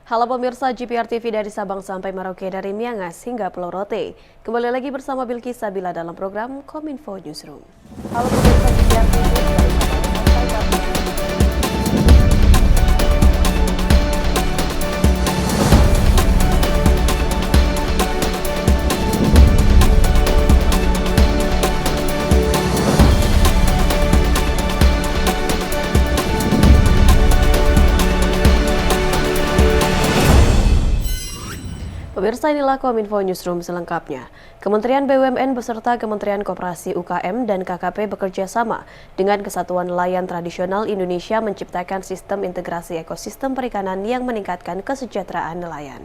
Halo pemirsa GPR TV dari Sabang sampai Merauke, dari Miangas hingga Pulau Rote. Kembali lagi bersama Bilqis Sabila dalam program Kominfo Newsroom. Halo pemirsa GPR TV dari Sabang sampai Pemirsa, inilah Kominfo Newsroom selengkapnya. Kementerian BUMN beserta Kementerian Koperasi UKM dan KKP bekerja sama dengan Kesatuan Nelayan Tradisional Indonesia menciptakan sistem integrasi ekosistem perikanan yang meningkatkan kesejahteraan nelayan.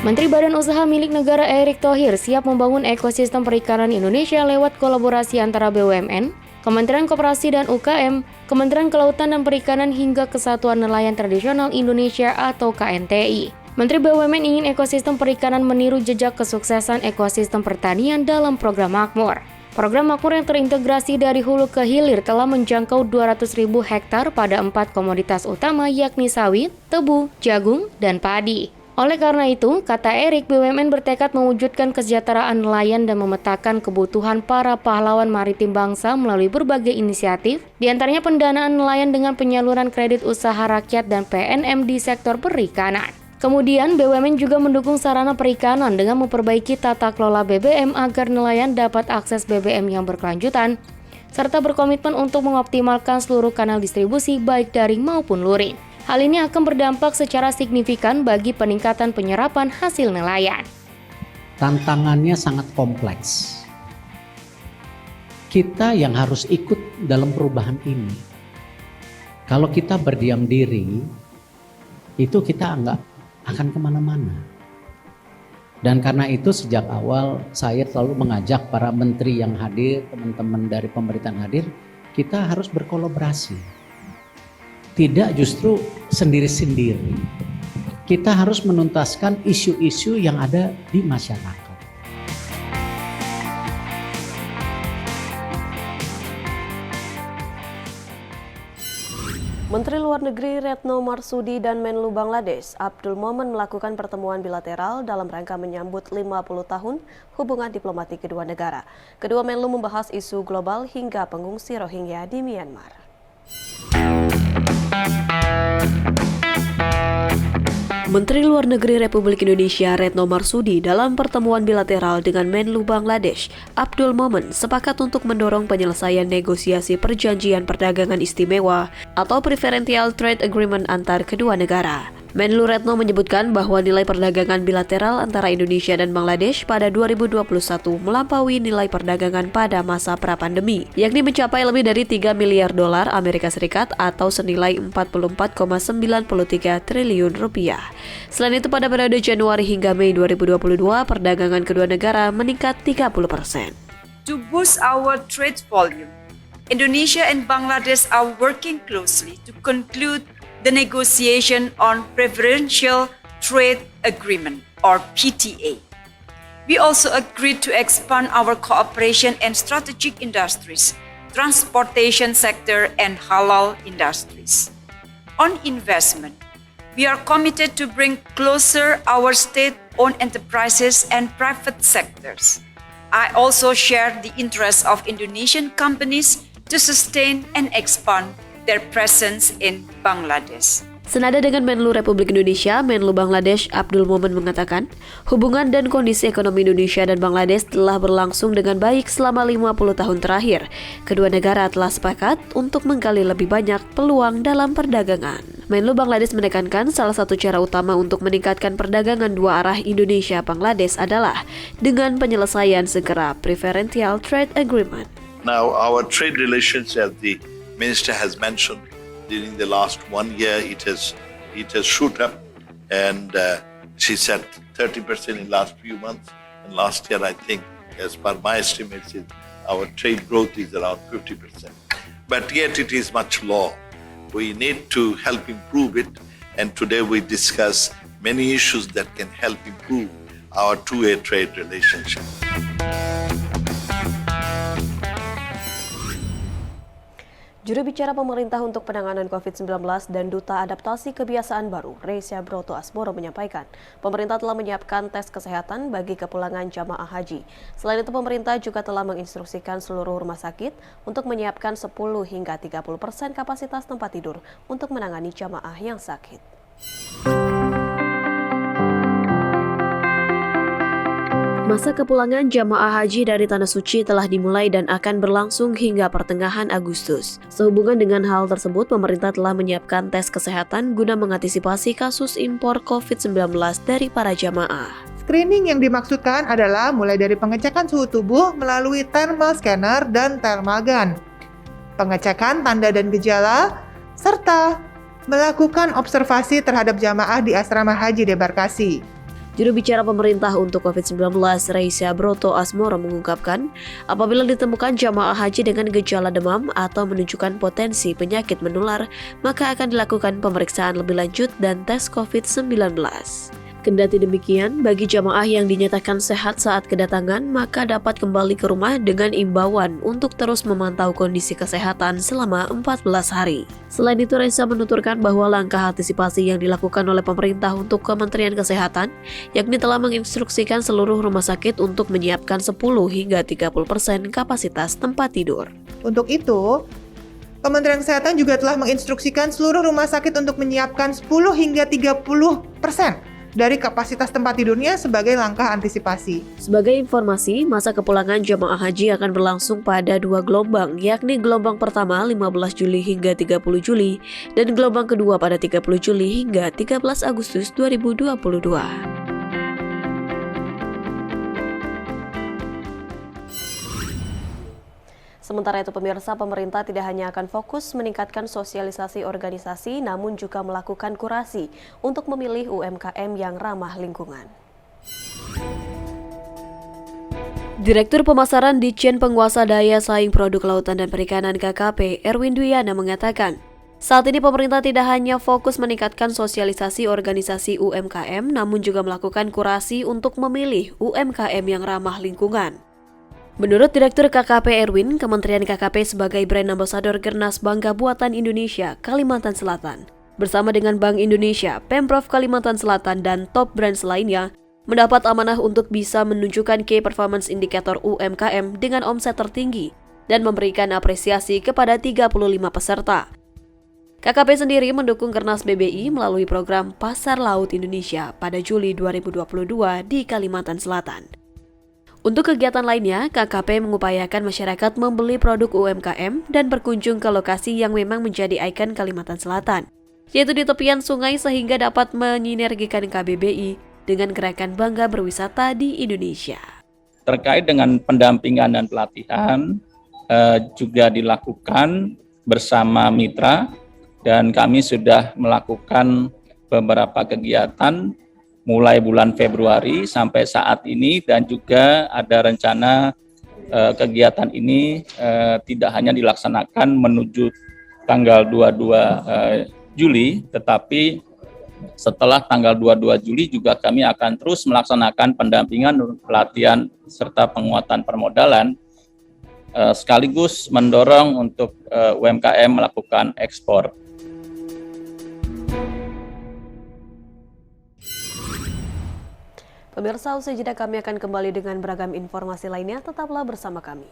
Menteri Badan Usaha Milik Negara Erick Thohir siap membangun ekosistem perikanan Indonesia lewat kolaborasi antara BUMN, Kementerian Koperasi dan UKM, Kementerian Kelautan dan Perikanan hingga Kesatuan Nelayan Tradisional Indonesia atau KNTI. Menteri BUMN ingin ekosistem perikanan meniru jejak kesuksesan ekosistem pertanian dalam program Makmur. Program Makmur yang terintegrasi dari hulu ke hilir telah menjangkau 200.000 hektar pada 4 komoditas utama yakni sawit, tebu, jagung, dan padi. Oleh karena itu, kata Erick, BUMN bertekad mewujudkan kesejahteraan nelayan dan memetakan kebutuhan para pahlawan maritim bangsa melalui berbagai inisiatif, diantaranya pendanaan nelayan dengan penyaluran kredit usaha rakyat dan PNM di sektor perikanan. Kemudian, BUMN juga mendukung sarana perikanan dengan memperbaiki tata kelola BBM agar nelayan dapat akses BBM yang berkelanjutan, serta berkomitmen untuk mengoptimalkan seluruh kanal distribusi baik daring maupun luring. Hal ini akan berdampak secara signifikan bagi peningkatan penyerapan hasil nelayan. Tantangannya sangat kompleks. Kita yang harus ikut dalam perubahan ini. Kalau kita berdiam diri, itu kita nggak akan kemana-mana. Dan karena itu sejak awal saya selalu mengajak para menteri yang hadir, teman-teman dari pemerintahan hadir, kita harus berkolaborasi. Tidak justru sendiri-sendiri. Kita harus menuntaskan isu-isu yang ada di masyarakat. Menteri Luar Negeri Retno Marsudi dan Menlu Bangladesh Abdul Momen melakukan pertemuan bilateral dalam rangka menyambut 50 tahun hubungan diplomatik kedua negara. Kedua Menlu membahas isu global hingga pengungsi Rohingya di Myanmar. Menteri Luar Negeri Republik Indonesia Retno Marsudi dalam pertemuan bilateral dengan Menlu Bangladesh Abdul Momen sepakat untuk mendorong penyelesaian negosiasi perjanjian perdagangan istimewa atau Preferential Trade Agreement antar kedua negara. Menlu Retno menyebutkan bahwa nilai perdagangan bilateral antara Indonesia dan Bangladesh pada 2021 melampaui nilai perdagangan pada masa pra-pandemi, yakni mencapai lebih dari 3 miliar dolar Amerika Serikat atau senilai 44,93 triliun rupiah. Selain itu, pada periode Januari hingga Mei 2022, perdagangan kedua negara meningkat 30%. To boost our trade volume, Indonesia and Bangladesh are working closely to conclude the negotiation on Preferential Trade Agreement or PTA. We also agreed to expand our cooperation in strategic industries, transportation sector and halal industries. On investment, we are committed to bring closer our state-owned enterprises and private sectors. I also share the interests of Indonesian companies to sustain and expand their presence in Bangladesh. Senada dengan Menlu Republik Indonesia, Menlu Bangladesh Abdul Momen mengatakan, hubungan dan kondisi ekonomi Indonesia dan Bangladesh telah berlangsung dengan baik selama 50 tahun terakhir. Kedua negara telah sepakat untuk menggali lebih banyak peluang dalam perdagangan. Menlu Bangladesh menekankan salah satu cara utama untuk meningkatkan perdagangan dua arah Indonesia-Bangladesh adalah dengan penyelesaian segera Preferential Trade Agreement. Now our trade relations, as the Minister has mentioned, during the last 1 year it has shoot up, and she said 30% in last few months, and last year I think, as per my estimates, our trade growth is around 50%. But yet it is much low. We need to help improve it, and today we discuss many issues that can help improve our two-way trade relationship. Juru bicara pemerintah untuk penanganan COVID-19 dan Duta Adaptasi Kebiasaan Baru, Reysa Broto Asmoro menyampaikan, pemerintah telah menyiapkan tes kesehatan bagi kepulangan jamaah haji. Selain itu, pemerintah juga telah menginstruksikan seluruh rumah sakit untuk menyiapkan 10 hingga 30% kapasitas tempat tidur untuk menangani jamaah yang sakit. Masa kepulangan jamaah haji dari Tanah Suci telah dimulai dan akan berlangsung hingga pertengahan Agustus. Sehubungan dengan hal tersebut, pemerintah telah menyiapkan tes kesehatan guna mengantisipasi kasus impor COVID-19 dari para jamaah. Screening yang dimaksudkan adalah mulai dari pengecekan suhu tubuh melalui thermal scanner dan thermal gun, pengecekan tanda dan gejala, serta melakukan observasi terhadap jamaah di asrama haji debarkasi. Juru bicara pemerintah untuk COVID-19, Reysa Broto Asmoro mengungkapkan, apabila ditemukan jamaah haji dengan gejala demam atau menunjukkan potensi penyakit menular, maka akan dilakukan pemeriksaan lebih lanjut dan tes COVID-19. Kendati demikian, bagi jamaah yang dinyatakan sehat saat kedatangan, maka dapat kembali ke rumah dengan imbauan untuk terus memantau kondisi kesehatan selama 14 hari. Selain itu, Reysa menuturkan bahwa langkah antisipasi yang dilakukan oleh pemerintah untuk Kementerian Kesehatan, yakni telah menginstruksikan seluruh rumah sakit untuk menyiapkan 10 hingga 30% kapasitas tempat tidur. Untuk itu, Kementerian Kesehatan juga telah menginstruksikan seluruh rumah sakit untuk menyiapkan 10 hingga 30% dari kapasitas tempat tidurnya sebagai langkah antisipasi. Sebagai informasi, masa kepulangan jamaah haji akan berlangsung pada 2 gelombang, yakni gelombang pertama 15 Juli hingga 30 Juli dan gelombang kedua pada 30 Juli hingga 13 Agustus 2022. Sementara itu, pemirsa, pemerintah tidak hanya akan fokus meningkatkan sosialisasi organisasi, namun juga melakukan kurasi untuk memilih UMKM yang ramah lingkungan. Direktur Pemasaran Ditjen Penguasa Daya Saing Produk Lautan dan Perikanan KKP, Erwin Dwiana mengatakan, saat ini pemerintah tidak hanya fokus meningkatkan sosialisasi organisasi UMKM, namun juga melakukan kurasi untuk memilih UMKM yang ramah lingkungan. Menurut Direktur KKP Erwin, Kementerian KKP sebagai brand ambassador Gernas Bangga Buatan Indonesia, Kalimantan Selatan, bersama dengan Bank Indonesia, Pemprov Kalimantan Selatan, dan top brands lainnya, mendapat amanah untuk bisa menunjukkan Key Performance Indicator UMKM dengan omset tertinggi dan memberikan apresiasi kepada 35 peserta. KKP sendiri mendukung Gernas BBI melalui program Pasar Laut Indonesia pada Juli 2022 di Kalimantan Selatan. Untuk kegiatan lainnya, KKP mengupayakan masyarakat membeli produk UMKM dan berkunjung ke lokasi yang memang menjadi ikon Kalimantan Selatan, yaitu di tepian sungai sehingga dapat menyinergikan KBBI dengan gerakan Bangga Berwisata di Indonesia. Terkait dengan pendampingan dan pelatihan juga dilakukan bersama mitra dan kami sudah melakukan beberapa kegiatan mulai bulan Februari sampai saat ini dan juga ada rencana kegiatan ini tidak hanya dilaksanakan menuju tanggal 22 Juli tetapi setelah tanggal 22 Juli juga kami akan terus melaksanakan pendampingan, pelatihan serta penguatan permodalan sekaligus mendorong untuk UMKM melakukan ekspor. Pemirsa, usai jeda kami akan kembali dengan beragam informasi lainnya, tetaplah bersama kami.